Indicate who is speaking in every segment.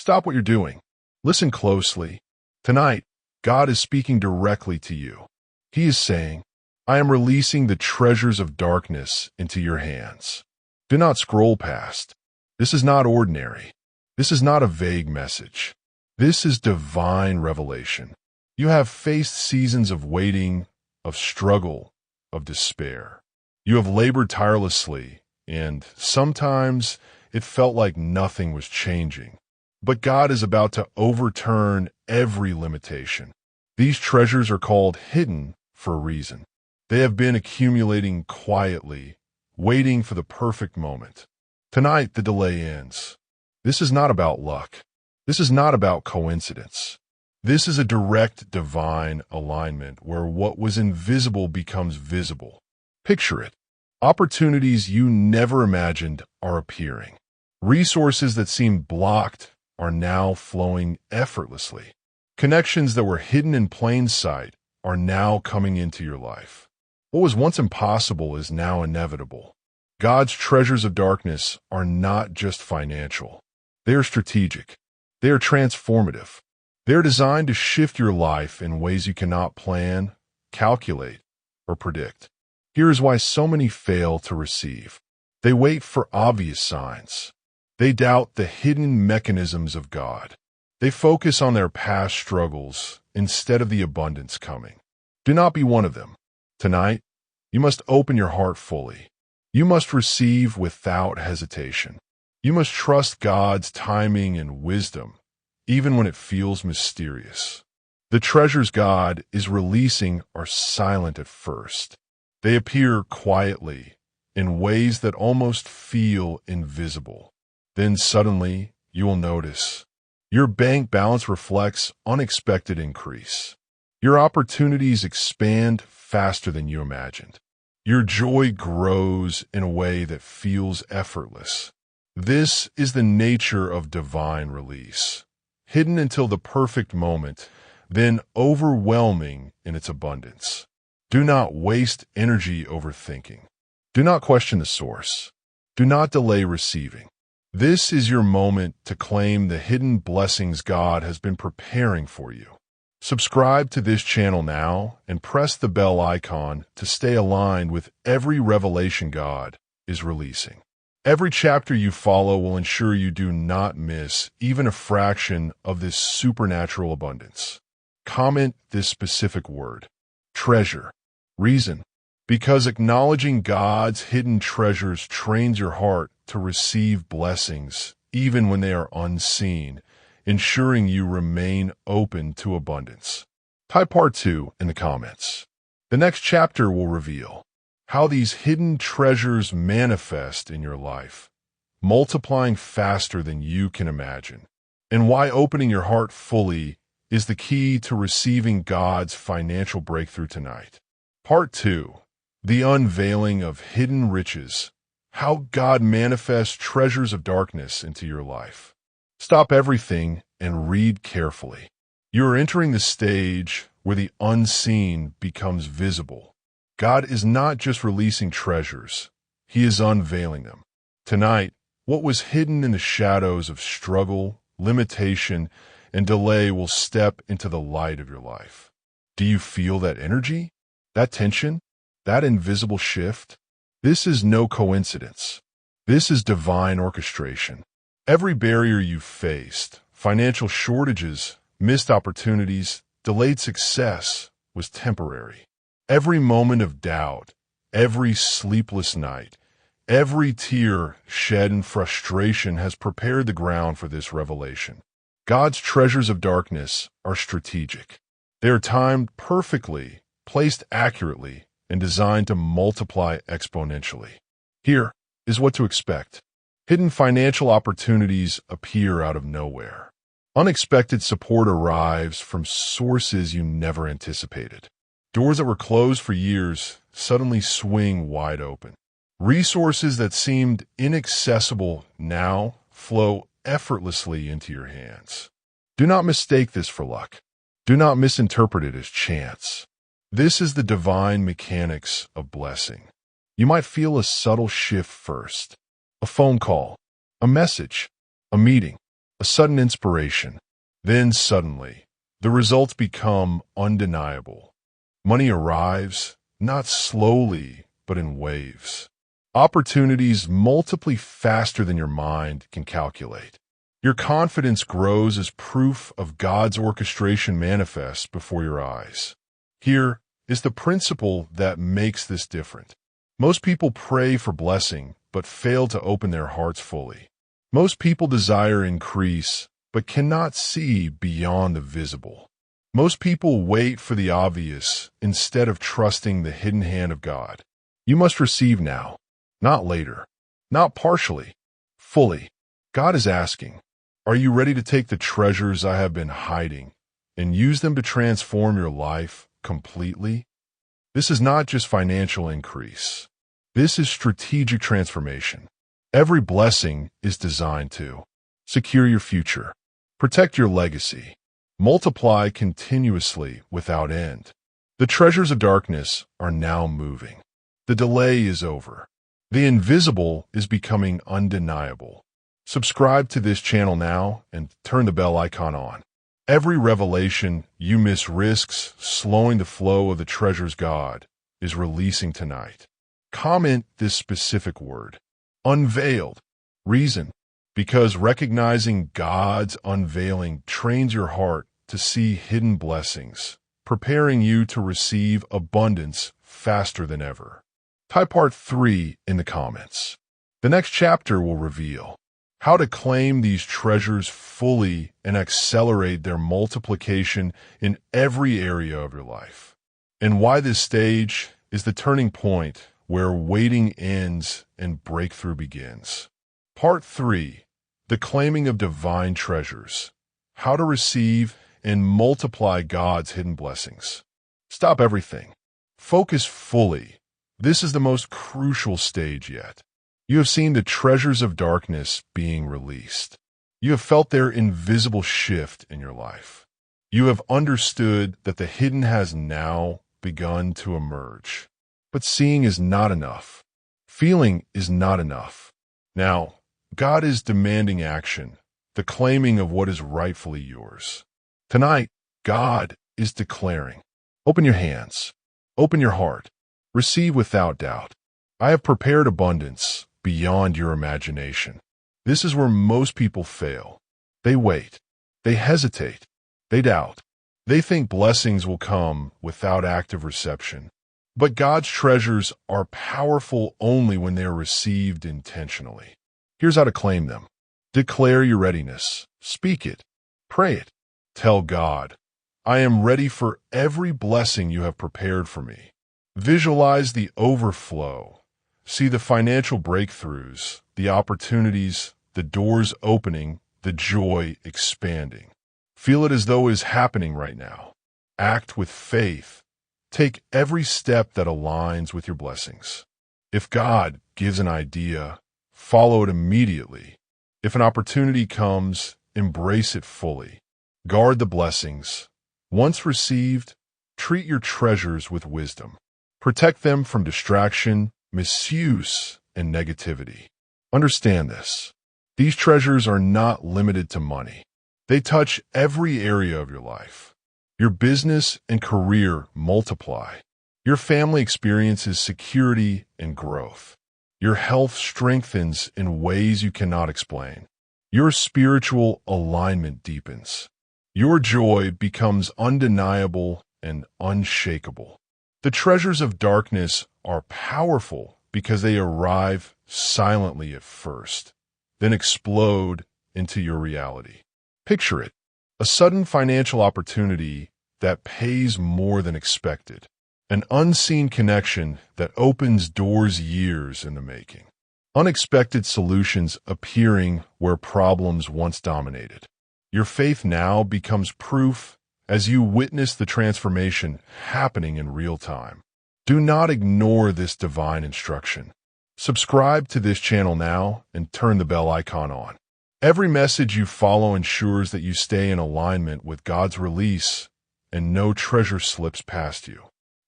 Speaker 1: Stop what you're doing. Listen closely. Tonight, God is speaking directly to you. He is saying, I am releasing the treasures of darkness into your hands. Do not scroll past. This is not ordinary. This is not a vague message. This is divine revelation. You have faced seasons of waiting, of struggle, of despair. You have labored tirelessly, and sometimes it felt like nothing was changing. But God is about to overturn every limitation. These treasures are called hidden for a reason. They have been accumulating quietly, waiting for the perfect moment. Tonight, the delay ends. This is not about luck. This is not about coincidence. This is a direct divine alignment where what was invisible becomes visible. Picture it. Opportunities you never imagined are appearing. Resources that seemed blocked are now flowing effortlessly. Connections that were hidden in plain sight are now coming into your life. What was once impossible is now inevitable. God's treasures of darkness are not just financial. They are strategic. They are transformative. They are designed to shift your life in ways you cannot plan, calculate, or predict. Here is why so many fail to receive. They wait for obvious signs. They doubt the hidden mechanisms of God. They focus on their past struggles instead of the abundance coming. Do not be one of them. Tonight, you must open your heart fully. You must receive without hesitation. You must trust God's timing and wisdom, even when it feels mysterious. The treasures God is releasing are silent at first. They appear quietly, in ways that almost feel invisible. Then suddenly, you will notice. Your bank balance reflects unexpected increase. Your opportunities expand faster than you imagined. Your joy grows in a way that feels effortless. This is the nature of divine release, hidden until the perfect moment, then overwhelming in its abundance. Do not waste energy overthinking. Do not question the source. Do not delay receiving. This is your moment to claim the hidden blessings God has been preparing for you. Subscribe to this channel now and press the bell icon to stay aligned with every revelation God is releasing. Every chapter you follow will ensure you do not miss even a fraction of this supernatural abundance. Comment this specific word: treasure. Reason: because acknowledging God's hidden treasures trains your heart to receive blessings even when they are unseen, ensuring you remain open to abundance. Type part 2 in the comments. The next chapter will reveal how these hidden treasures manifest in your life, multiplying faster than you can imagine, and why opening your heart fully is the key to receiving God's financial breakthrough tonight. Part 2. The unveiling of hidden riches, how God manifests treasures of darkness into your life. Stop everything and read carefully. You are entering the stage where the unseen becomes visible. God is not just releasing treasures, He is unveiling them. Tonight, what was hidden in the shadows of struggle, limitation, and delay will step into the light of your life. Do you feel that energy? That tension? That invisible shift? This is no coincidence. This is divine orchestration. Every barrier you faced, financial shortages, missed opportunities, delayed success, was temporary. Every moment of doubt, every sleepless night, every tear shed in frustration has prepared the ground for this revelation. God's treasures of darkness are strategic. They are timed perfectly, placed accurately, and designed to multiply exponentially. Here is what to expect. Hidden financial opportunities appear out of nowhere. Unexpected support arrives from sources you never anticipated. Doors that were closed for years suddenly swing wide open. Resources that seemed inaccessible now flow effortlessly into your hands. Do not mistake this for luck. Do not misinterpret it as chance. This is the divine mechanics of blessing. You might feel a subtle shift first. A phone call, a message, a meeting, a sudden inspiration. Then suddenly, the results become undeniable. Money arrives, not slowly, but in waves. Opportunities multiply faster than your mind can calculate. Your confidence grows as proof of God's orchestration manifests before your eyes. Here is the principle that makes this different. Most people pray for blessing, but fail to open their hearts fully. Most people desire increase, but cannot see beyond the visible. Most people wait for the obvious instead of trusting the hidden hand of God. You must receive now, not later, not partially, fully. God is asking, are you ready to take the treasures I have been hiding and use them to transform your life completely? This is not just financial increase. This is strategic transformation. Every blessing is designed to secure your future, protect your legacy, multiply continuously without end. The treasures of darkness are now moving. The delay is over. The invisible is becoming undeniable. Subscribe to this channel now and turn the bell icon on. Every revelation you miss risks slowing the flow of the treasures God is releasing tonight. Comment this specific word. Unveiled. Reason. Because recognizing God's unveiling trains your heart to see hidden blessings, preparing you to receive abundance faster than ever. Type part 3 in the comments. The next chapter will reveal how to claim these treasures fully and accelerate their multiplication in every area of your life, and why this stage is the turning point where waiting ends and breakthrough begins. Part 3, the claiming of divine treasures, how to receive and multiply God's hidden blessings. Stop everything. Focus fully. This is the most crucial stage yet. You have seen the treasures of darkness being released. You have felt their invisible shift in your life. You have understood that the hidden has now begun to emerge. But seeing is not enough. Feeling is not enough. Now, God is demanding action, the claiming of what is rightfully yours. Tonight, God is declaring, open your hands, open your heart, receive without doubt. I have prepared abundance beyond your imagination. This is where most people fail. They wait. They hesitate. They doubt. They think blessings will come without active reception. But God's treasures are powerful only when they are received intentionally. Here's how to claim them. Declare your readiness. Speak it. Pray it. Tell God, I am ready for every blessing you have prepared for me. Visualize the overflow. See the financial breakthroughs, the opportunities, the doors opening, the joy expanding. Feel it as though it is happening right now. Act with faith. Take every step that aligns with your blessings. If God gives an idea, follow it immediately. If an opportunity comes, embrace it fully. Guard the blessings. Once received, treat your treasures with wisdom. Protect them from distraction, misuse, and negativity. Understand this. These treasures are not limited to money. They touch every area of your life. Your business and career multiply. Your family experiences security and growth. Your health strengthens in ways you cannot explain. Your spiritual alignment deepens. Your joy becomes undeniable and unshakable. The treasures of darkness are powerful because they arrive silently at first, then explode into your reality. Picture it, a sudden financial opportunity that pays more than expected, an unseen connection that opens doors years in the making, unexpected solutions appearing where problems once dominated. Your faith now becomes proof as you witness the transformation happening in real time. Do not ignore this divine instruction. Subscribe to this channel now and turn the bell icon on. Every message you follow ensures that you stay in alignment with God's release and no treasure slips past you.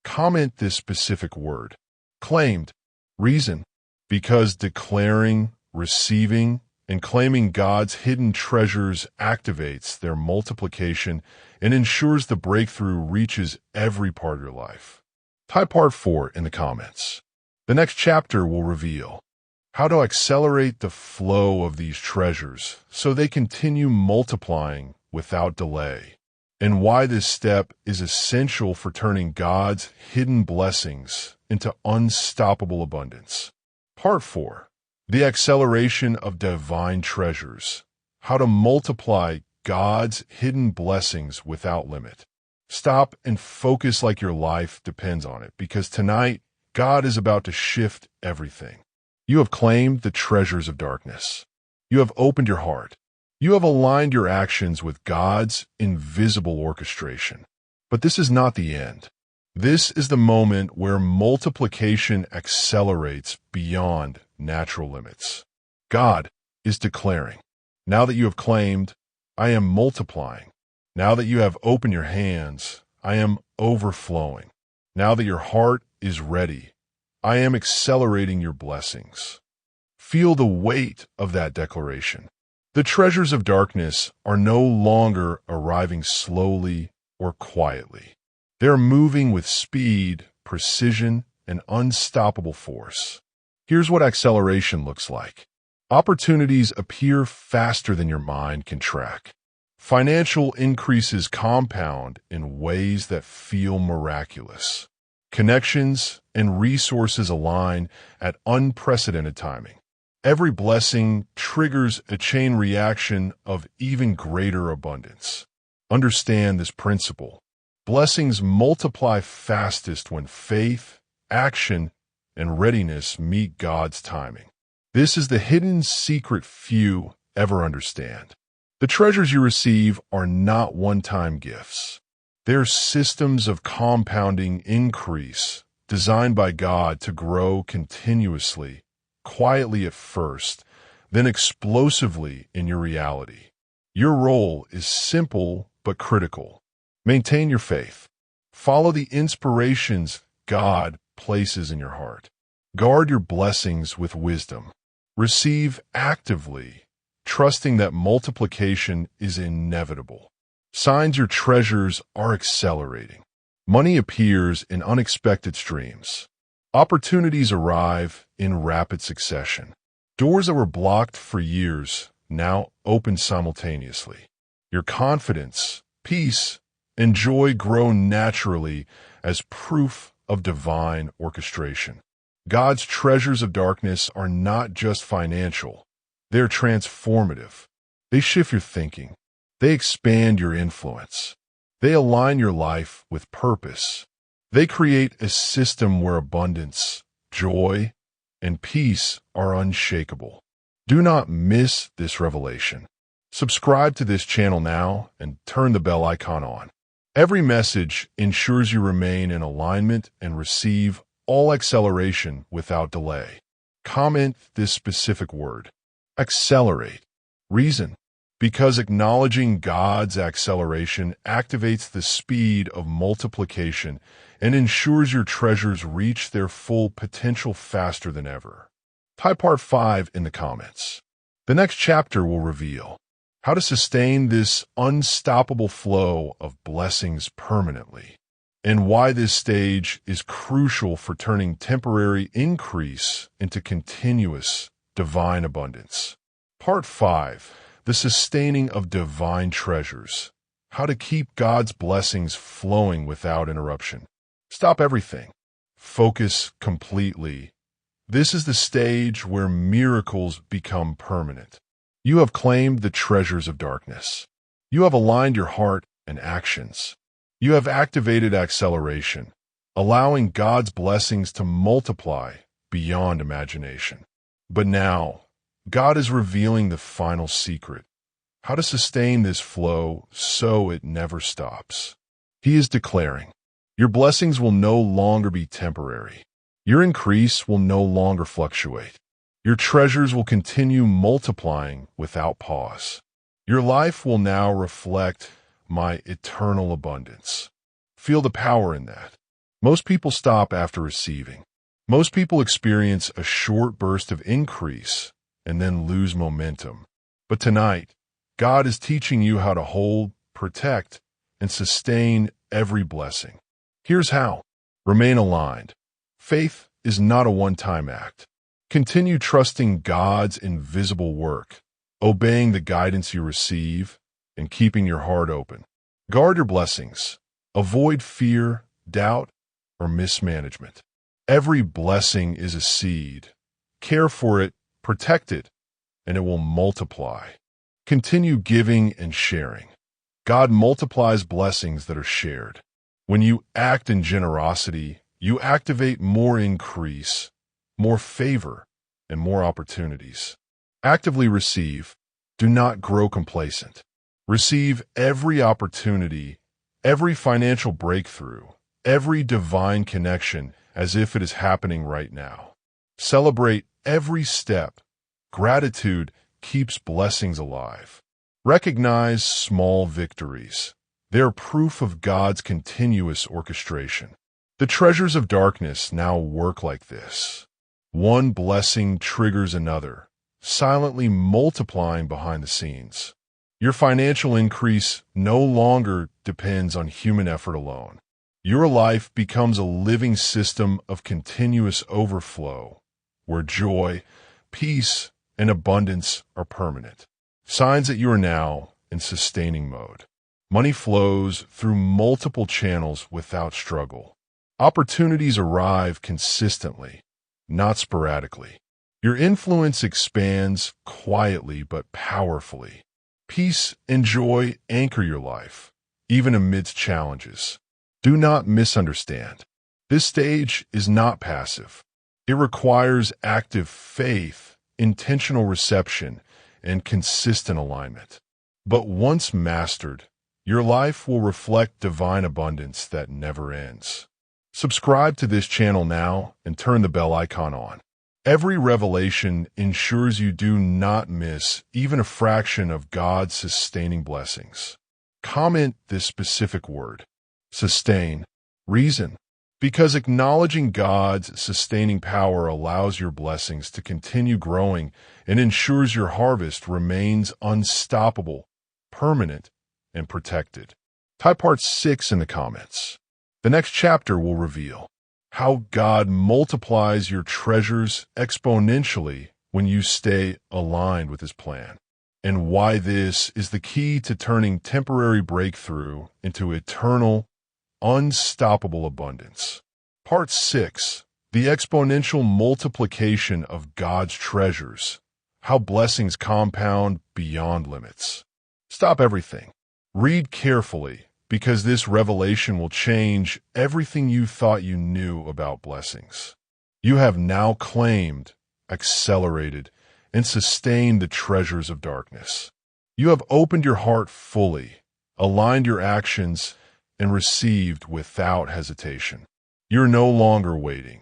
Speaker 1: Comment this specific word. Claimed. Reason. Because declaring, receiving, and claiming God's hidden treasures activates their multiplication and ensures the breakthrough reaches every part of your life. Type part 4 in the comments. The next chapter will reveal how to accelerate the flow of these treasures so they continue multiplying without delay, and why this step is essential for turning God's hidden blessings into unstoppable abundance. Part 4. The acceleration of divine treasures. How to multiply God's hidden blessings without limit. Stop and focus like your life depends on it, because tonight, God is about to shift everything. You have claimed the treasures of darkness. You have opened your heart. You have aligned your actions with God's invisible orchestration. But this is not the end. This is the moment where multiplication accelerates beyond natural limits. God is declaring, now that you have claimed, I am multiplying. Now that you have opened your hands, I am overflowing. Now that your heart is ready, I am accelerating your blessings. Feel the weight of that declaration. The treasures of darkness are no longer arriving slowly or quietly. They are moving with speed, precision, and unstoppable force. Here's what acceleration looks like. Opportunities appear faster than your mind can track. Financial increases compound in ways that feel miraculous. Connections and resources align at unprecedented timing. Every blessing triggers a chain reaction of even greater abundance. Understand this principle. Blessings multiply fastest when faith, action, and readiness meet God's timing. This is the hidden secret few ever understand. The treasures you receive are not one-time gifts. They're systems of compounding increase designed by God to grow continuously, quietly at first, then explosively in your reality. Your role is simple but critical. Maintain your faith. Follow the inspirations God places in your heart. Guard your blessings with wisdom. Receive actively, trusting that multiplication is inevitable. Signs your treasures are accelerating. Money appears in unexpected streams. Opportunities arrive in rapid succession. Doors that were blocked for years now open simultaneously. Your confidence, peace, and joy grow naturally as proof of divine orchestration. God's treasures of darkness are not just financial. They're transformative. They shift your thinking. They expand your influence. They align your life with purpose. They create a system where abundance, joy, and peace are unshakable. Do not miss this revelation. Subscribe to this channel now and turn the bell icon on. Every message ensures you remain in alignment and receive all acceleration without delay. Comment this specific word. Accelerate. Reason. Because acknowledging God's acceleration activates the speed of multiplication and ensures your treasures reach their full potential faster than ever. Type part 5 in the comments. The next chapter will reveal how to sustain this unstoppable flow of blessings permanently, and why this stage is crucial for turning temporary increase into continuous divine abundance. Part 5. The sustaining of divine treasures. How to keep God's blessings flowing without interruption. Stop everything. Focus completely. This is the stage where miracles become permanent. You have claimed the treasures of darkness. You have aligned your heart and actions. You have activated acceleration, allowing God's blessings to multiply beyond imagination. But now, God is revealing the final secret, how to sustain this flow so it never stops. He is declaring, your blessings will no longer be temporary. Your increase will no longer fluctuate. Your treasures will continue multiplying without pause. Your life will now reflect my eternal abundance. Feel the power in that. Most people stop after receiving. Most people experience a short burst of increase, and then lose momentum. But tonight, God is teaching you how to hold, protect, and sustain every blessing. Here's how. Remain aligned. Faith is not a one-time act. Continue trusting God's invisible work, obeying the guidance you receive, and keeping your heart open. Guard your blessings. Avoid fear, doubt, or mismanagement. Every blessing is a seed. Care for it, protect it, and it will multiply. Continue giving and sharing. God multiplies blessings that are shared. When you act in generosity, you activate more increase, more favor, and more opportunities. Actively receive. Do not grow complacent. Receive every opportunity, every financial breakthrough, every divine connection as if it is happening right now. Celebrate every step. Gratitude keeps blessings alive. Recognize small victories. They are proof of God's continuous orchestration. The treasures of darkness now work like this. One blessing triggers another, silently multiplying behind the scenes. Your financial increase no longer depends on human effort alone. Your life becomes a living system of continuous overflow, where joy, peace, and abundance are permanent. Signs that you are now in sustaining mode. Money flows through multiple channels without struggle. Opportunities arrive consistently, not sporadically. Your influence expands quietly but powerfully. Peace and joy anchor your life, even amidst challenges. Do not misunderstand. This stage is not passive. It requires active faith, intentional reception, and consistent alignment. But once mastered, your life will reflect divine abundance that never ends. Subscribe to this channel now and turn the bell icon on. Every revelation ensures you do not miss even a fraction of God's sustaining blessings. Comment this specific word. Sustain. Reason. Because acknowledging God's sustaining power allows your blessings to continue growing and ensures your harvest remains unstoppable, permanent, and protected. Type part 6 in the comments. The next chapter will reveal how God multiplies your treasures exponentially when you stay aligned with His plan, and why this is the key to turning temporary breakthrough into eternal, unstoppable abundance. Part 6. The exponential multiplication of God's treasures. How blessings compound beyond limits. Stop everything. Read carefully, because this revelation will change everything you thought you knew about blessings. You have now claimed, accelerated, and sustained the treasures of darkness. You have opened your heart fully, aligned your actions, and received without hesitation. You're no longer waiting.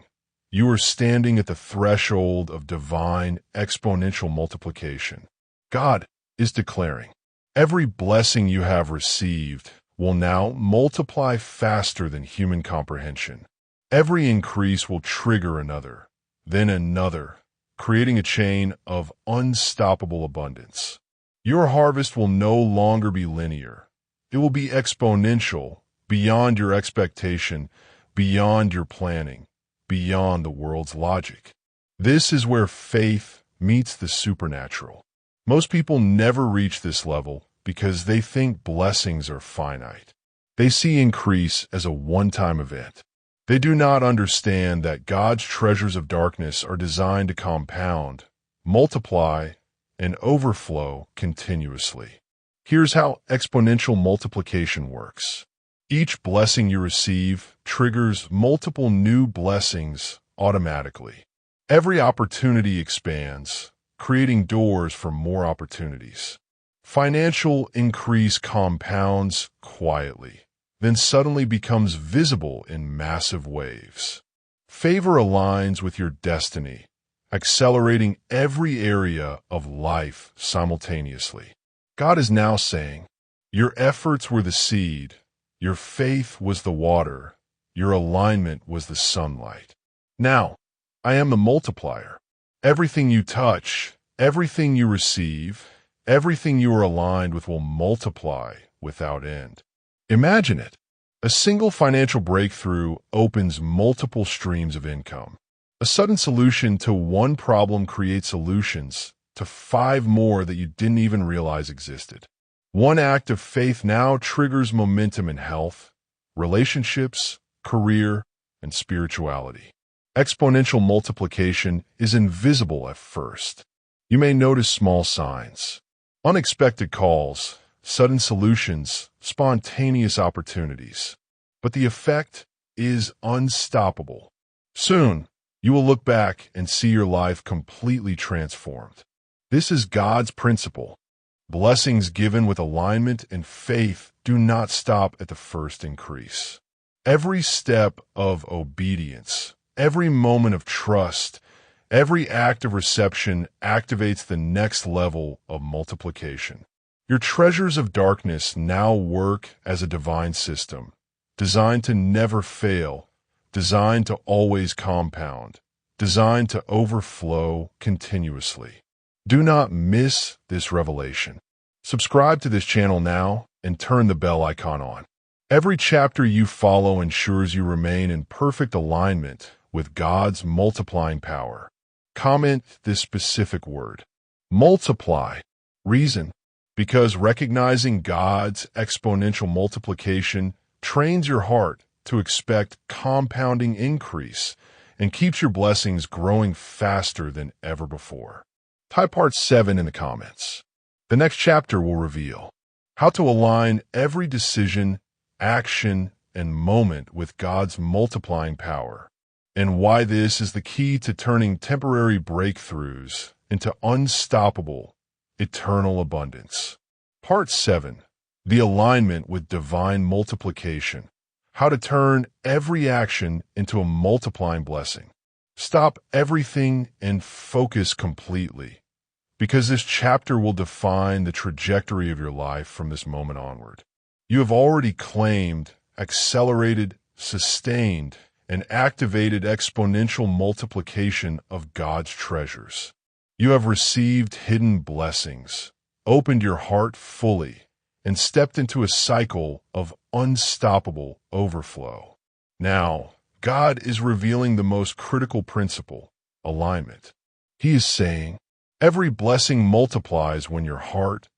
Speaker 1: You are standing at the threshold of divine exponential multiplication. God is declaring, every blessing you have received will now multiply faster than human comprehension. Every increase will trigger another, then another, creating a chain of unstoppable abundance. Your harvest will no longer be linear. It will be exponential, beyond your expectation, beyond your planning, beyond the world's logic. This is where faith meets the supernatural. Most people never reach this level because they think blessings are finite. They see increase as a one-time event. They do not understand that God's treasures of darkness are designed to compound, multiply, and overflow continuously. Here's how exponential multiplication works. Each blessing you receive triggers multiple new blessings automatically. Every opportunity expands, creating doors for more opportunities. Financial increase compounds quietly, then suddenly becomes visible in massive waves. Favor aligns with your destiny, accelerating every area of life simultaneously. God is now saying, your efforts were the seed, your faith was the water, your alignment was the sunlight. Now, I am the multiplier. Everything you touch, everything you receive, everything you are aligned with will multiply without end. Imagine it. A single financial breakthrough opens multiple streams of income. A sudden solution to one problem creates solutions to 5 more that you didn't even realize existed. One act of faith now triggers momentum in health, relationships, career, and spirituality. Exponential multiplication is invisible at first. You may notice small signs, unexpected calls, sudden solutions, spontaneous opportunities. But the effect is unstoppable. Soon, you will look back and see your life completely transformed. This is God's principle. Blessings given with alignment and faith do not stop at the first increase. Every step of obedience, every moment of trust, every act of reception activates the next level of multiplication. Your treasures of darkness now work as a divine system, designed to never fail, designed to always compound, designed to overflow continuously. Do not miss this revelation. Subscribe to this channel now and turn the bell icon on. Every chapter you follow ensures you remain in perfect alignment with God's multiplying power. Comment this specific word. Multiply. Reason. Because recognizing God's exponential multiplication trains your heart to expect compounding increase and keeps your blessings growing faster than ever before. Type part 7 in the comments. The next chapter will reveal how to align every decision, action, and moment with God's multiplying power, and why this is the key to turning temporary breakthroughs into unstoppable, eternal abundance. Part 7. The alignment with divine multiplication. How to turn every action into a multiplying blessing. Stop everything and focus completely, because this chapter will define the trajectory of your life from this moment onward. You have already claimed, accelerated, sustained, and activated exponential multiplication of God's treasures. You have received hidden blessings, opened your heart fully, and stepped into a cycle of unstoppable overflow. Now, God is revealing the most critical principle, alignment. He is saying, every blessing multiplies when your heart,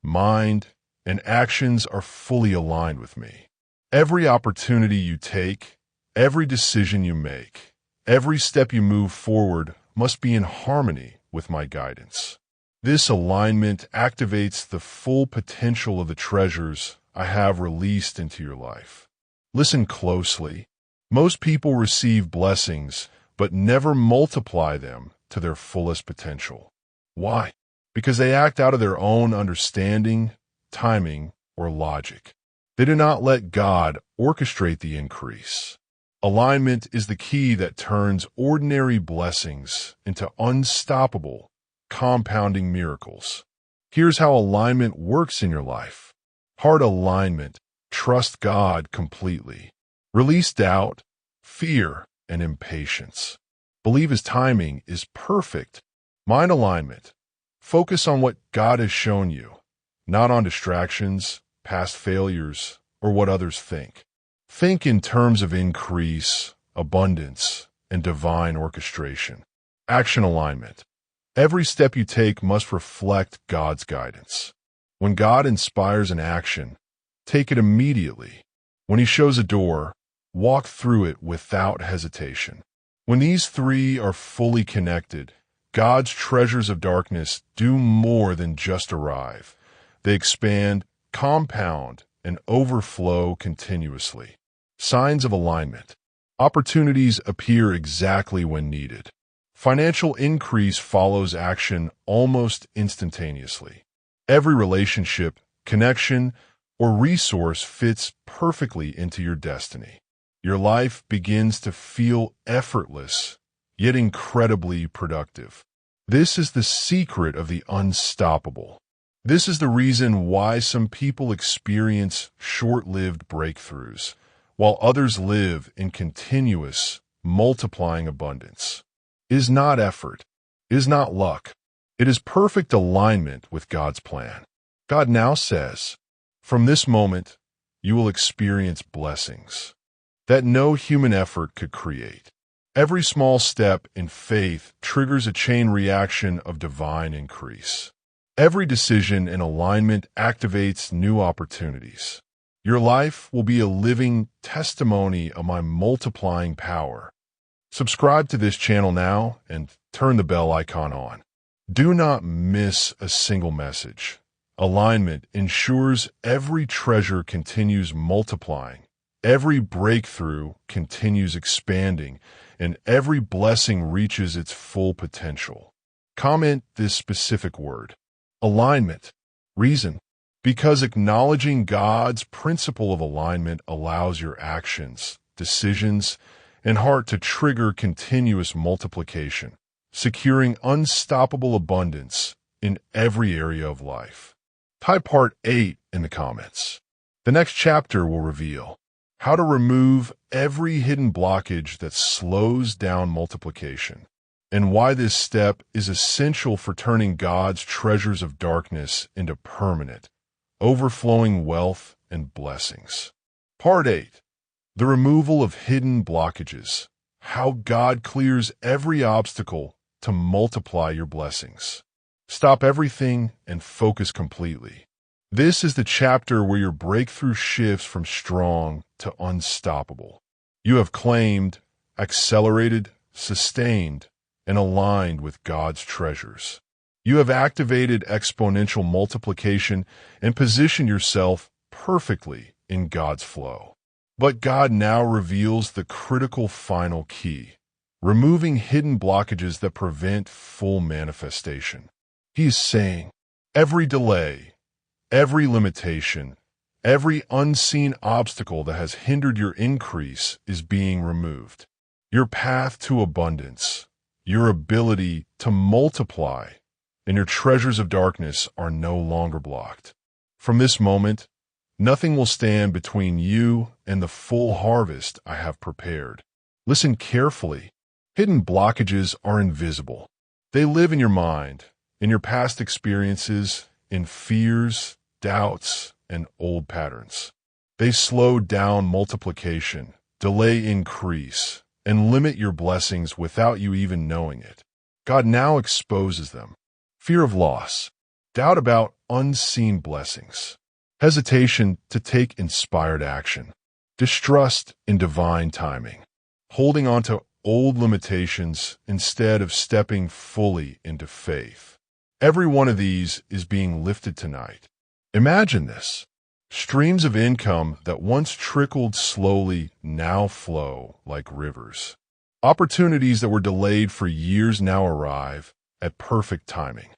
Speaker 1: mind, and actions are fully aligned with me. Every opportunity you take, every decision you make, every step you move forward must be in harmony with my guidance. This alignment activates the full potential of the treasures I have released into your life. Listen closely. Most people receive blessings, but never multiply them to their fullest potential. Why? Because they act out of their own understanding, timing, or logic. They do not let God orchestrate the increase. Alignment is the key that turns ordinary blessings into unstoppable, compounding miracles. Here's how alignment works in your life. Heart alignment. Trust God completely. Release doubt, fear, and impatience. Believe His timing is perfect. Mind alignment. Focus on what God has shown you, not on distractions, past failures, or what others think. Think in terms of increase, abundance, and divine orchestration. Action alignment. Every step you take must reflect God's guidance. When God inspires an action, take it immediately. When He shows a door, walk through it without hesitation. When these 3 are fully connected, God's treasures of darkness do more than just arrive. They expand, compound, and overflow continuously. Signs of alignment. Opportunities appear exactly when needed. Financial increase follows action almost instantaneously. Every relationship, connection, or resource fits perfectly into your destiny. Your life begins to feel effortless, yet incredibly productive. This is the secret of the unstoppable. This is the reason why some people experience short-lived breakthroughs, while others live in continuous, multiplying abundance. It is not effort. It is not luck. It is perfect alignment with God's plan. God now says, from this moment, you will experience blessings that no human effort could create. Every small step in faith triggers a chain reaction of divine increase. Every decision in alignment activates new opportunities. Your life will be a living testimony of my multiplying power. Subscribe to this channel now and turn the bell icon on. Do not miss a single message. Alignment ensures every treasure continues multiplying, every breakthrough continues expanding, and every blessing reaches its full potential. Comment this specific word. Alignment. Reason. Because acknowledging God's principle of alignment allows your actions, decisions, and heart to trigger continuous multiplication, securing unstoppable abundance in every area of life. Type part 8 in the comments. The next chapter will reveal how to remove every hidden blockage that slows down multiplication, and why this step is essential for turning God's treasures of darkness into permanent, overflowing wealth and blessings. Part 8. The removal of hidden blockages. How God clears every obstacle to multiply your blessings. Stop everything and focus completely. This is the chapter where your breakthrough shifts from strong to unstoppable. You have claimed, accelerated, sustained, and aligned with God's treasures. You have activated exponential multiplication and positioned yourself perfectly in God's flow. But God now reveals the critical final key, removing hidden blockages that prevent full manifestation. He is saying, every delay, every limitation, every unseen obstacle that has hindered your increase is being removed. Your path to abundance, your ability to multiply, and your treasures of darkness are no longer blocked. From this moment, nothing will stand between you and the full harvest I have prepared. Listen carefully. Hidden blockages are invisible. They live in your mind, in your past experiences, in fears, doubts, and old patterns. They slow down multiplication, delay increase, and limit your blessings without you even knowing it. God now exposes them. Fear of loss, doubt about unseen blessings, hesitation to take inspired action, distrust in divine timing, holding on to old limitations instead of stepping fully into faith. Every one of these is being lifted tonight. Imagine this. Streams of income that once trickled slowly now flow like rivers. Opportunities that were delayed for years now arrive at perfect timing.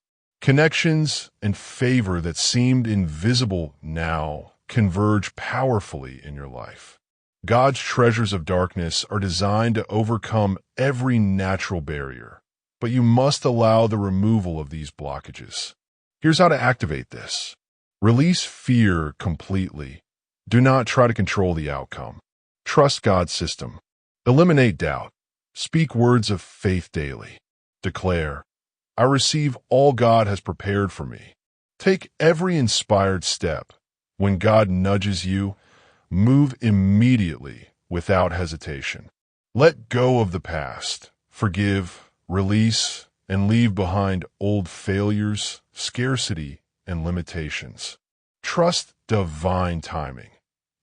Speaker 1: Connections and favor that seemed invisible now converge powerfully in your life. God's treasures of darkness are designed to overcome every natural barrier, but you must allow the removal of these blockages. Here's how to activate this. Release fear completely. Do not try to control the outcome. Trust God's system. Eliminate doubt. Speak words of faith daily. Declare, I receive all God has prepared for me. Take every inspired step. When God nudges you, move immediately without hesitation. Let go of the past. Forgive, release, and leave behind old failures, scarcity, and limitations. Trust divine timing.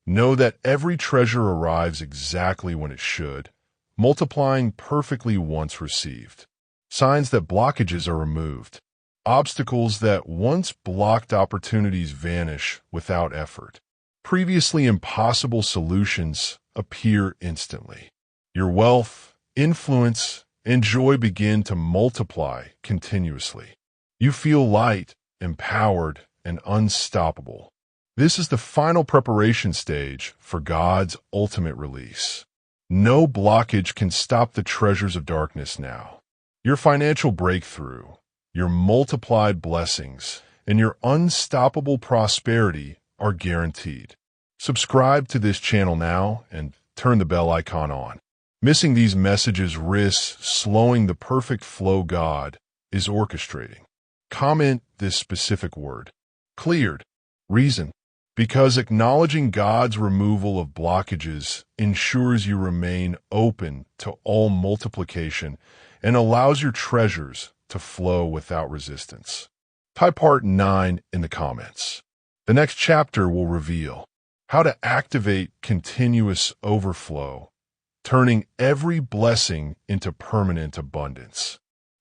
Speaker 1: Know that every treasure arrives exactly when it should, multiplying perfectly once received. Signs that blockages are removed. Obstacles that once blocked opportunities vanish without effort. Previously impossible solutions appear instantly. Your wealth, influence, and joy begin to multiply continuously. You feel light, empowered, and unstoppable. This is the final preparation stage for God's ultimate release. No blockage can stop the treasures of darkness now. Your financial breakthrough, your multiplied blessings, and your unstoppable prosperity are guaranteed. Subscribe to this channel now and turn the bell icon on. Missing these messages risks slowing the perfect flow God is orchestrating. Comment this specific word. Cleared. Reason. Because acknowledging God's removal of blockages ensures you remain open to all multiplication and allows your treasures to flow without resistance. Type part 9 in the comments. The next chapter will reveal how to activate continuous overflow, turning every blessing into permanent abundance,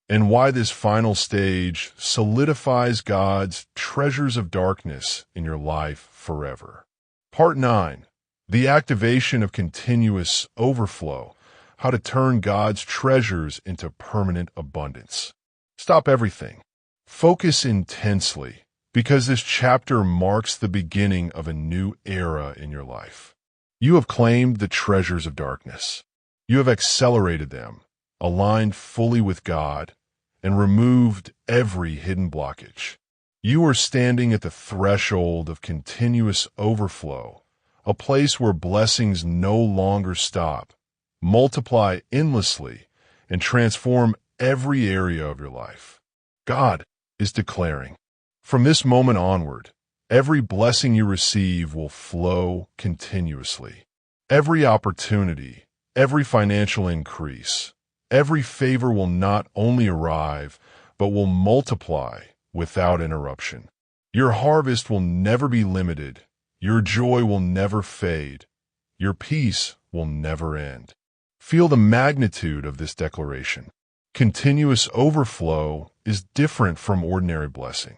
Speaker 1: and why this final stage solidifies God's treasures of darkness in your life forever. Part 9. The activation of continuous overflow, how to turn God's treasures into permanent abundance. Stop everything. Focus intensely, because this chapter marks the beginning of a new era in your life. You have claimed the treasures of darkness. You have accelerated them, aligned fully with God, and removed every hidden blockage. You are standing at the threshold of continuous overflow, a place where blessings no longer stop, multiply endlessly, and transform every area of your life. God is declaring, from this moment onward, every blessing you receive will flow continuously. Every opportunity, every financial increase, every favor will not only arrive, but will multiply without interruption. Your harvest will never be limited. Your joy will never fade. Your peace will never end. Feel the magnitude of this declaration. Continuous overflow is different from ordinary blessing.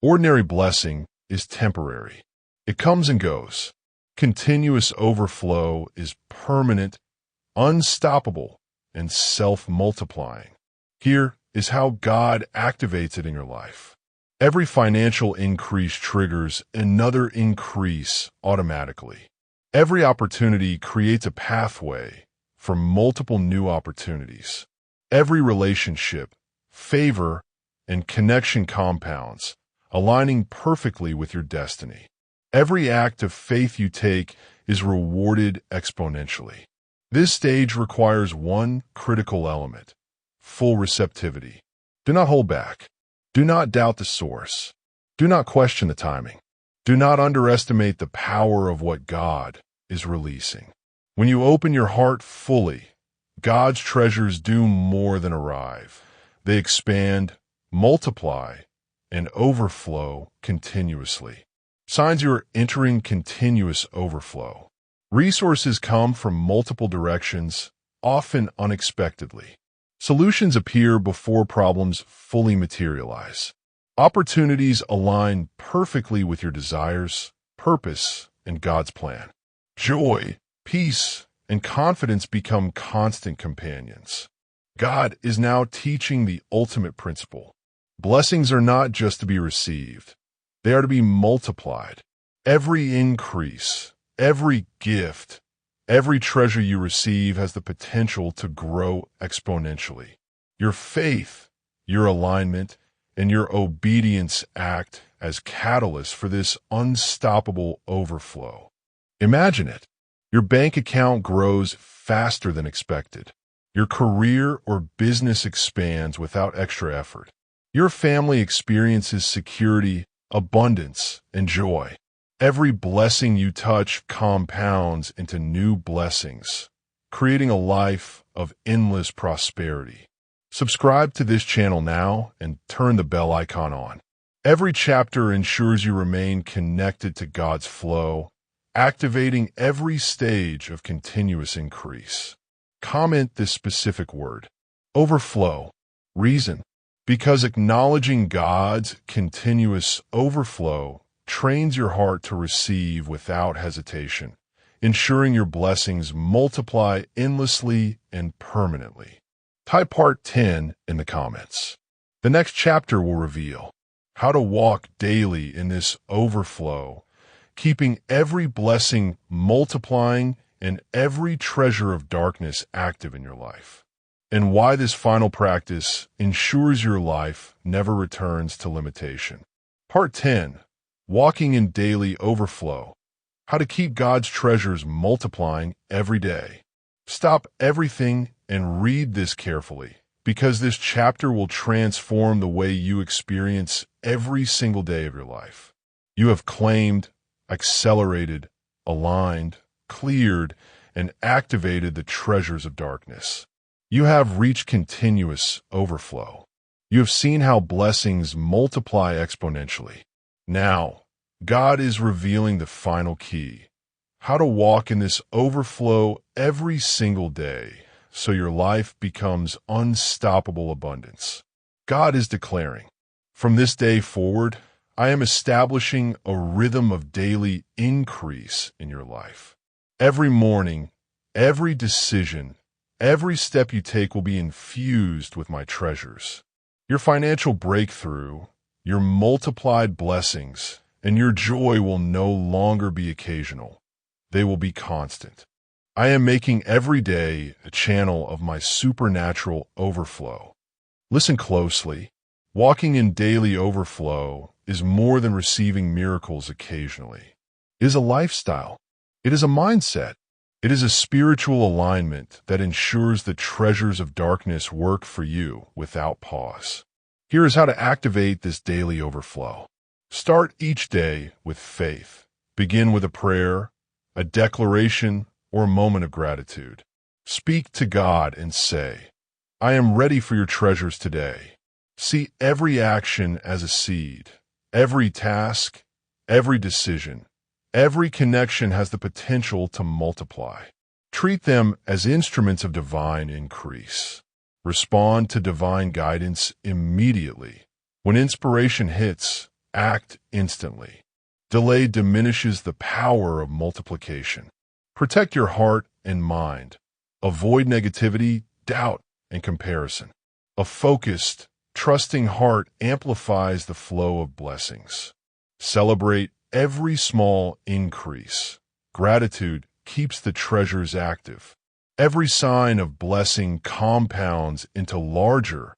Speaker 1: Ordinary blessing is temporary. It comes and goes. Continuous overflow is permanent, unstoppable, and self-multiplying. Here is how God activates it in your life. Every financial increase triggers another increase automatically. Every opportunity creates a pathway for multiple new opportunities. Every relationship, favor, and connection compounds, aligning perfectly with your destiny. Every act of faith you take is rewarded exponentially. This stage requires one critical element: full receptivity. Do not hold back. Do not doubt the source. Do not question the timing. Do not underestimate the power of what God is releasing. When you open your heart fully, God's treasures do more than arrive. They expand, multiply, and overflow continuously. Signs you are entering continuous overflow. Resources come from multiple directions, often unexpectedly. Solutions appear before problems fully materialize. Opportunities align perfectly with your desires, purpose, and God's plan. Joy, peace, and confidence become constant companions. God is now teaching the ultimate principle. Blessings are not just to be received. They are to be multiplied. Every increase, every gift, every treasure you receive has the potential to grow exponentially. Your faith, your alignment, and your obedience act as catalysts for this unstoppable overflow. Imagine it. Your bank account grows faster than expected. Your career or business expands without extra effort. Your family experiences security, abundance, and joy. Every blessing you touch compounds into new blessings, creating a life of endless prosperity. Subscribe to this channel now and turn the bell icon on. Every chapter ensures you remain connected to God's flow, activating every stage of continuous increase. Comment this specific word. Overflow. Reason. Because acknowledging God's continuous overflow trains your heart to receive without hesitation, ensuring your blessings multiply endlessly and permanently. Type part 10 in the comments. The next chapter will reveal how to walk daily in this overflow, keeping every blessing multiplying and every treasure of darkness active in your life, and why this final practice ensures your life never returns to limitation. Part 10. Walking in daily overflow. How to keep God's treasures multiplying every day. Stop everything and read this carefully, because this chapter will transform the way you experience every single day of your life. You have claimed, accelerated, aligned, cleared, and activated the treasures of darkness. You have reached continuous overflow. You have seen how blessings multiply exponentially. Now, God is revealing the final key, how to walk in this overflow every single day so your life becomes unstoppable abundance. God is declaring, from this day forward, I am establishing a rhythm of daily increase in your life. Every morning, every decision, every step you take will be infused with my treasures. Your financial breakthrough, your multiplied blessings, and your joy will no longer be occasional. They will be constant. I am making every day a channel of my supernatural overflow. Listen closely. Walking in daily overflow is more than receiving miracles occasionally. It is a lifestyle. It is a mindset. It is a spiritual alignment that ensures the treasures of darkness work for you without pause. Here is how to activate this daily overflow. Start each day with faith. Begin with a prayer, a declaration, or a moment of gratitude. Speak to God and say, I am ready for your treasures today. See every action as a seed. Every task, every decision, every connection has the potential to multiply. Treat them as instruments of divine increase. Respond to divine guidance immediately. When inspiration hits, act instantly. Delay diminishes the power of multiplication. Protect your heart and mind. Avoid negativity, doubt, and comparison. A focused, trusting heart amplifies the flow of blessings. Celebrate every small increase. Gratitude keeps the treasures active. Every sign of blessing compounds into larger,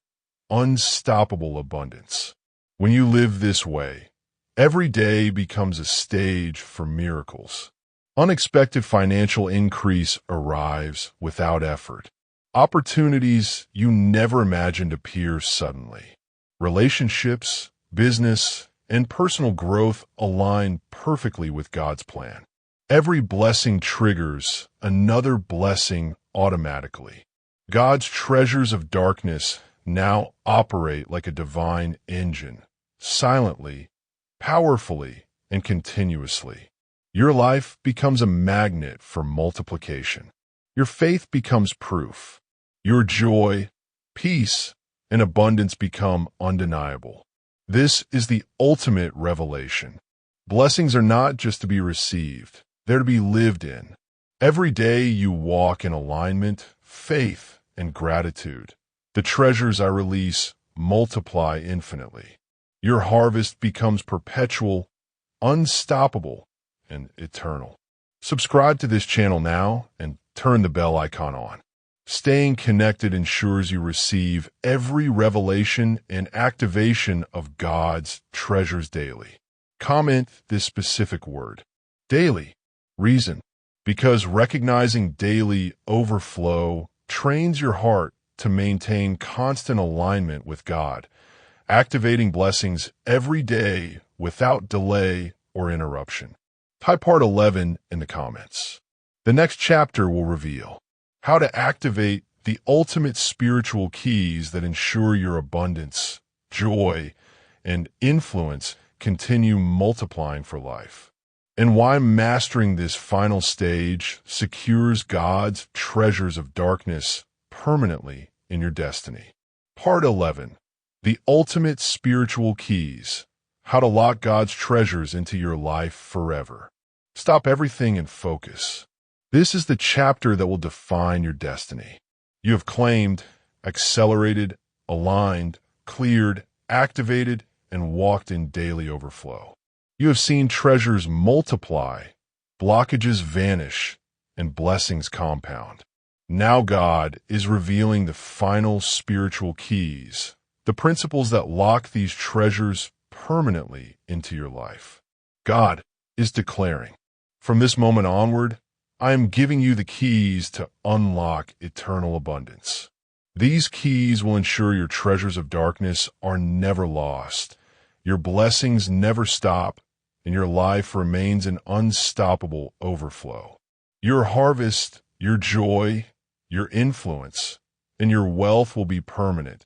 Speaker 1: unstoppable abundance. When you live this way, every day becomes a stage for miracles. Unexpected financial increase arrives without effort. Opportunities you never imagined appear suddenly. Relationships, business, and personal growth align perfectly with God's plan. Every blessing triggers another blessing automatically. God's treasures of darkness now operate like a divine engine, silently, powerfully, and continuously. Your life becomes a magnet for multiplication. Your faith becomes proof. Your joy, peace, and abundance become undeniable. This is the ultimate revelation. Blessings are not just to be received, they're to be lived in. Every day you walk in alignment, faith, and gratitude. The treasures I release multiply infinitely. Your harvest becomes perpetual, unstoppable, and eternal. Subscribe to this channel now and turn the bell icon on. Staying connected ensures you receive every revelation and activation of God's treasures daily. Comment this specific word. Daily. Reason. Because recognizing daily overflow trains your heart to maintain constant alignment with God, activating blessings every day without delay or interruption. Type part 11 in the comments. The next chapter will reveal how to activate the ultimate spiritual keys that ensure your abundance, joy, and influence continue multiplying for life, and why mastering this final stage secures God's treasures of darkness permanently in your destiny. Part 11. The ultimate spiritual keys. How to lock God's treasures into your life forever. Stop everything and focus. This is the chapter that will define your destiny. You have claimed, accelerated, aligned, cleared, activated, and walked in daily overflow. You have seen treasures multiply, blockages vanish, and blessings compound. Now God is revealing the final spiritual keys, the principles that lock these treasures permanently into your life. God is declaring, from this moment onward, I am giving you the keys to unlock eternal abundance. These keys will ensure your treasures of darkness are never lost, your blessings never stop, and your life remains an unstoppable overflow. Your harvest, your joy, your influence, and your wealth will be permanent,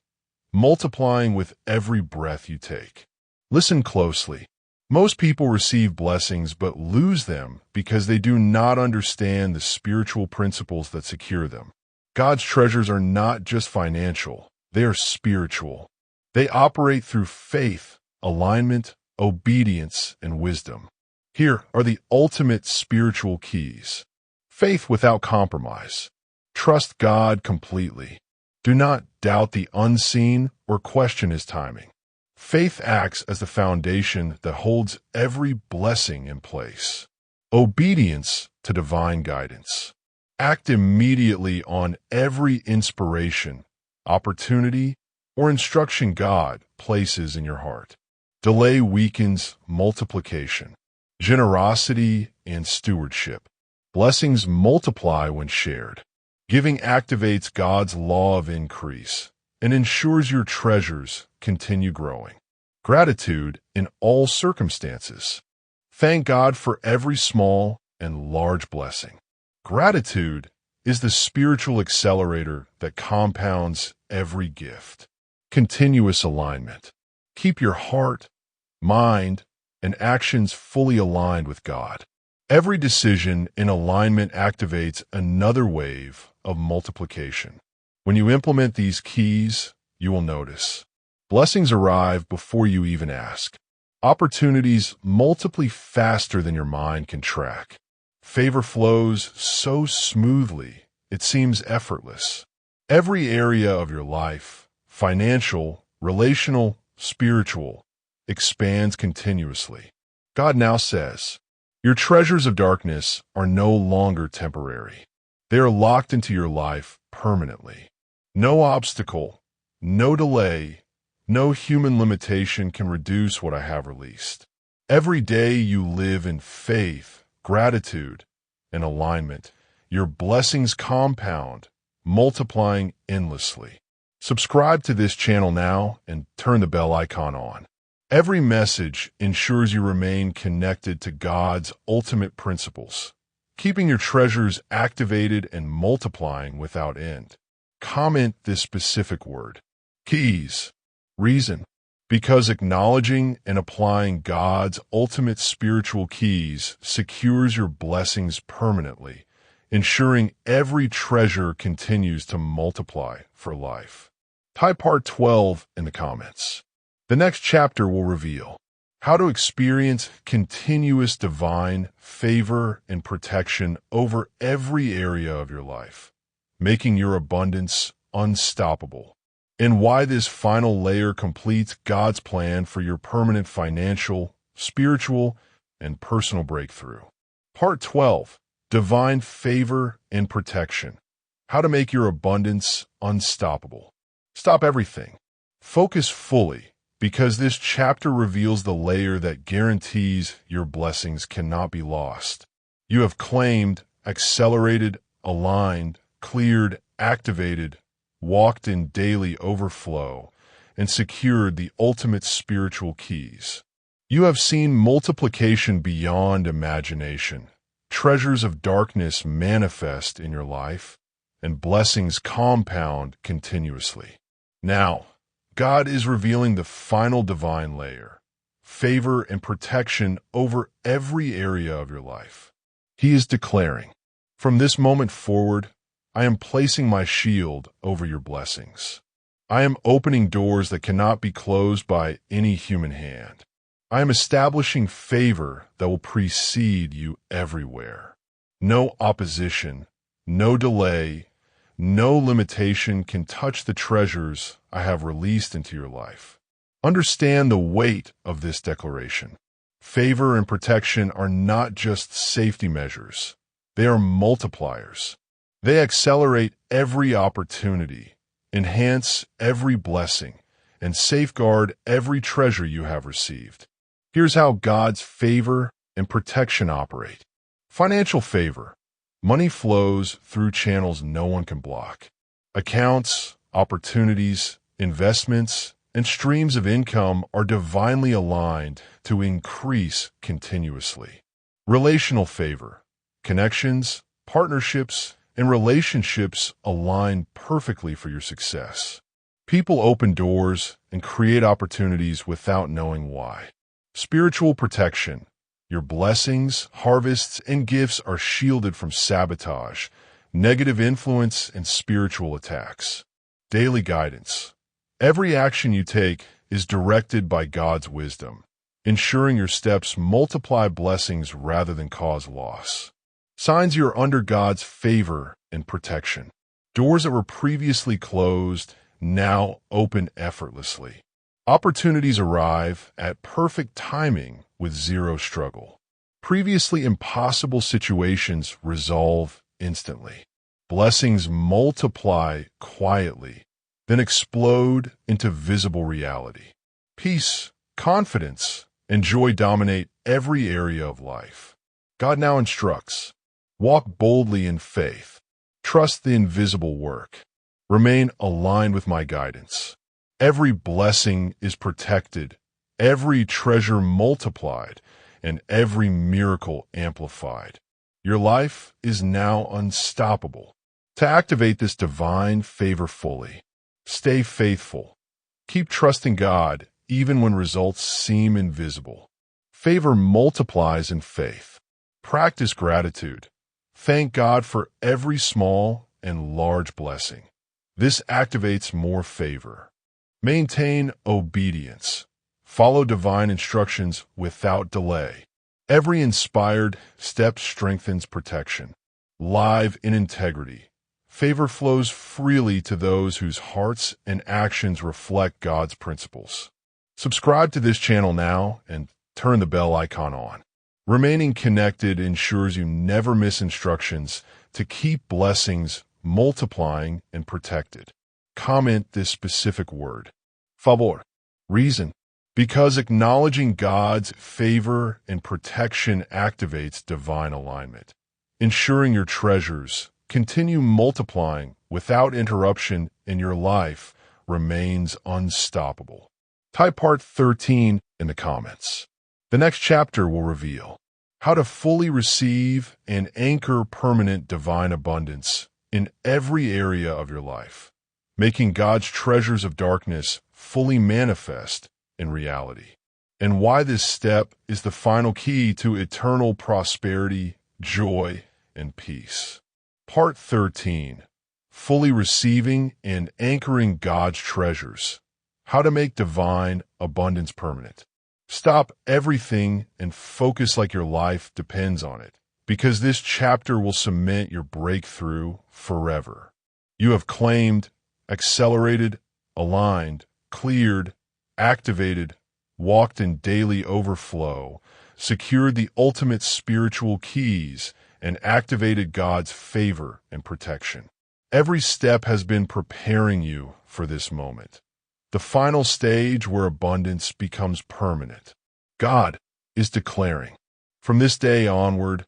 Speaker 1: multiplying with every breath you take. Listen closely. Most people receive blessings but lose them because they do not understand the spiritual principles that secure them. God's treasures are not just financial, they are spiritual. They operate through faith, alignment, obedience, and wisdom. Here are the ultimate spiritual keys. Faith without compromise. Trust God completely. Do not doubt the unseen or question His timing. Faith acts as the foundation that holds every blessing in place. Obedience to divine guidance. Act immediately on every inspiration, opportunity, or instruction God places in your heart. Delay weakens multiplication, generosity, and stewardship. Blessings multiply when shared. Giving activates God's law of increase and ensures your treasures continue growing. Gratitude in all circumstances. Thank God for every small and large blessing. Gratitude is the spiritual accelerator that compounds every gift. Continuous alignment. Keep your heart, mind, and actions fully aligned with God. Every decision in alignment activates another wave of multiplication. When you implement these keys, you will notice blessings arrive before you even ask. Opportunities multiply faster than your mind can track. Favor flows so smoothly, it seems effortless. Every area of your life, financial, relational, spiritual, expands continuously. God now says, your treasures of darkness are no longer temporary. They are locked into your life permanently. No obstacle, no delay, no human limitation can reduce what I have released. Every day you live in faith, gratitude, and alignment, your blessings compound, multiplying endlessly. Subscribe to this channel now and turn the bell icon on. Every message ensures you remain connected to God's ultimate principles, keeping your treasures activated and multiplying without end. Comment this specific word. Keys. Reason. Because acknowledging and applying God's ultimate spiritual keys secures your blessings permanently, ensuring every treasure continues to multiply for life. Type part 12 in the comments. The next chapter will reveal how to experience continuous divine favor and protection over every area of your life, making your abundance unstoppable, and why this final layer completes God's plan for your permanent financial, spiritual, and personal breakthrough. Part 12, Divine Favor and Protection. How to make your abundance unstoppable. Stop everything. Focus fully, because this chapter reveals the layer that guarantees your blessings cannot be lost. You have claimed, accelerated, aligned, cleared, activated, walked in daily overflow, and secured the ultimate spiritual keys. You have seen multiplication beyond imagination, treasures of darkness manifest in your life, and blessings compound continuously. Now, God is revealing the final divine layer, favor and protection over every area of your life. He is declaring, from this moment forward, I am placing my shield over your blessings. I am opening doors that cannot be closed by any human hand. I am establishing favor that will precede you everywhere. No opposition, no delay, no limitation can touch the treasures I have released into your life. Understand the weight of this declaration. Favor and protection are not just safety measures. They are multipliers. They accelerate every opportunity, enhance every blessing, and safeguard every treasure you have received. Here's how God's favor and protection operate. Financial favor. Money flows through channels no one can block. Accounts, opportunities, investments, and streams of income are divinely aligned to increase continuously. Relational favor, connections, partnerships, and relationships align perfectly for your success. People open doors and create opportunities without knowing why. Spiritual protection. Your blessings, harvests, and gifts are shielded from sabotage, negative influence, and spiritual attacks. Daily guidance. Every action you take is directed by God's wisdom, ensuring your steps multiply blessings rather than cause loss. Signs you're under God's favor and protection. Doors that were previously closed now open effortlessly. Opportunities arrive at perfect timing with zero struggle. Previously impossible situations resolve instantly. Blessings multiply quietly, then explode into visible reality. Peace, confidence, and joy dominate every area of life. God now instructs, walk boldly in faith, trust the invisible work, remain aligned with my guidance. Every blessing is protected, every treasure multiplied, and every miracle amplified. Your life is now unstoppable. To activate this divine favor fully, stay faithful. Keep trusting God even when results seem invisible. Favor multiplies in faith. Practice gratitude. Thank God for every small and large blessing. This activates more favor. Maintain obedience. Follow divine instructions without delay. Every inspired step strengthens protection. Live in integrity. Favor flows freely to those whose hearts and actions reflect God's principles. Subscribe to this channel now and turn the bell icon on. Remaining connected ensures you never miss instructions to keep blessings multiplying and protected. Comment this specific word. Favor. Reason. Because acknowledging God's favor and protection activates divine alignment, ensuring your treasures continue multiplying without interruption and your life remains unstoppable. Type part 13 in the comments. The next chapter will reveal how to fully receive and anchor permanent divine abundance in every area of your life, making God's treasures of darkness fully manifest in reality, and why this step is the final key to eternal prosperity, joy, and peace. Part 13. Fully receiving and anchoring God's treasures. How to make divine abundance permanent. Stop everything and focus like your life depends on it, because this chapter will cement your breakthrough forever. You have claimed, accelerated, aligned, cleared, activated, walked in daily overflow, secured the ultimate spiritual keys, and activated God's favor and protection. Every step has been preparing you for this moment, the final stage where abundance becomes permanent. God is declaring, from this day onward,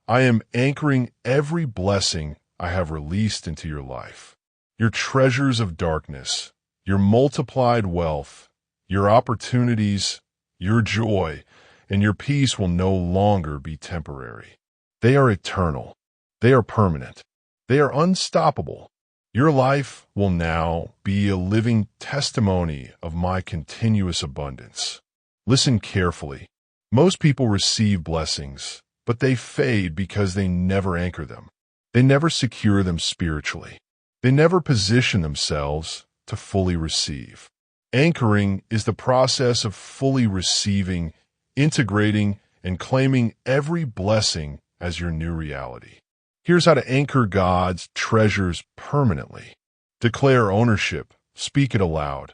Speaker 1: I am anchoring every blessing I have released into your life. Your treasures of darkness, your multiplied wealth, your opportunities, your joy, and your peace will no longer be temporary. They are eternal. They are permanent. They are unstoppable. Your life will now be a living testimony of my continuous abundance. Listen carefully. Most people receive blessings, but they fade because they never anchor them. They never secure them spiritually. They never position themselves to fully receive. Anchoring is the process of fully receiving, integrating, and claiming every blessing as your new reality. Here's how to anchor God's treasures permanently. Declare ownership. Speak it aloud.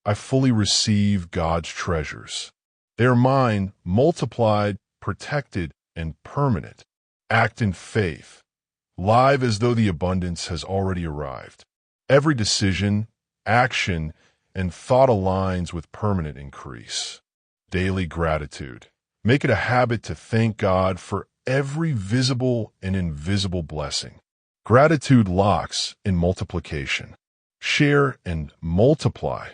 Speaker 1: I fully receive God's treasures. They are mine, multiplied, protected, and permanent. Act in faith. Live as though the abundance has already arrived. Every decision, action, and thought aligns with permanent increase. Daily gratitude. Make it a habit to thank God for every visible and invisible blessing. Gratitude locks in multiplication. Share and multiply.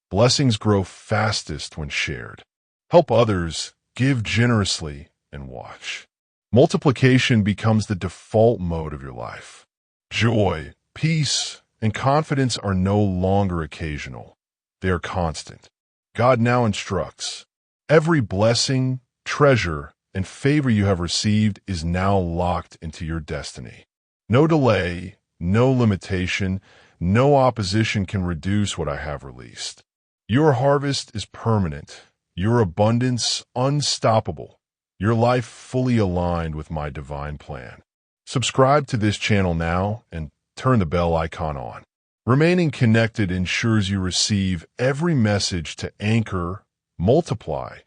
Speaker 1: Blessings grow fastest when shared. Help others, give generously, and watch. Multiplication becomes the default mode of your life. Joy, peace, and confidence are no longer occasional. They are constant. God now instructs, every blessing, treasure, and favor you have received is now locked into your destiny. No delay, no limitation, no opposition can reduce what I have released. Your harvest is permanent, your abundance unstoppable, your life fully aligned with my divine plan. Subscribe to this channel now and turn the bell icon on. Remaining connected ensures you receive every message to anchor, multiply,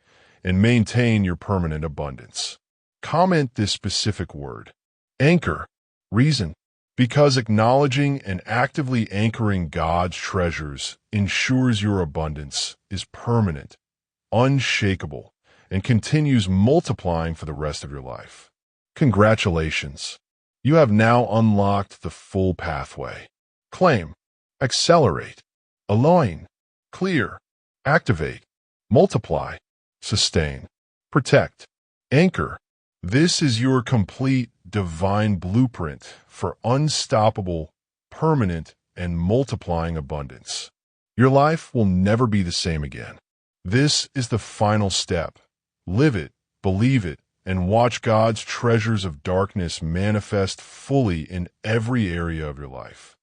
Speaker 1: and maintain your permanent abundance. Comment this specific word. Anchor. Reason. Because acknowledging and actively anchoring God's treasures ensures your abundance is permanent, unshakable, and continues multiplying for the rest of your life. Congratulations. You have now unlocked the full pathway. Claim, accelerate, align, clear, activate, multiply, sustain, protect, anchor. This is your complete divine blueprint for unstoppable, permanent, and multiplying abundance. Your life will never be the same again. This is the final step. Live it, believe it, and watch God's treasures of darkness manifest fully in every area of your life.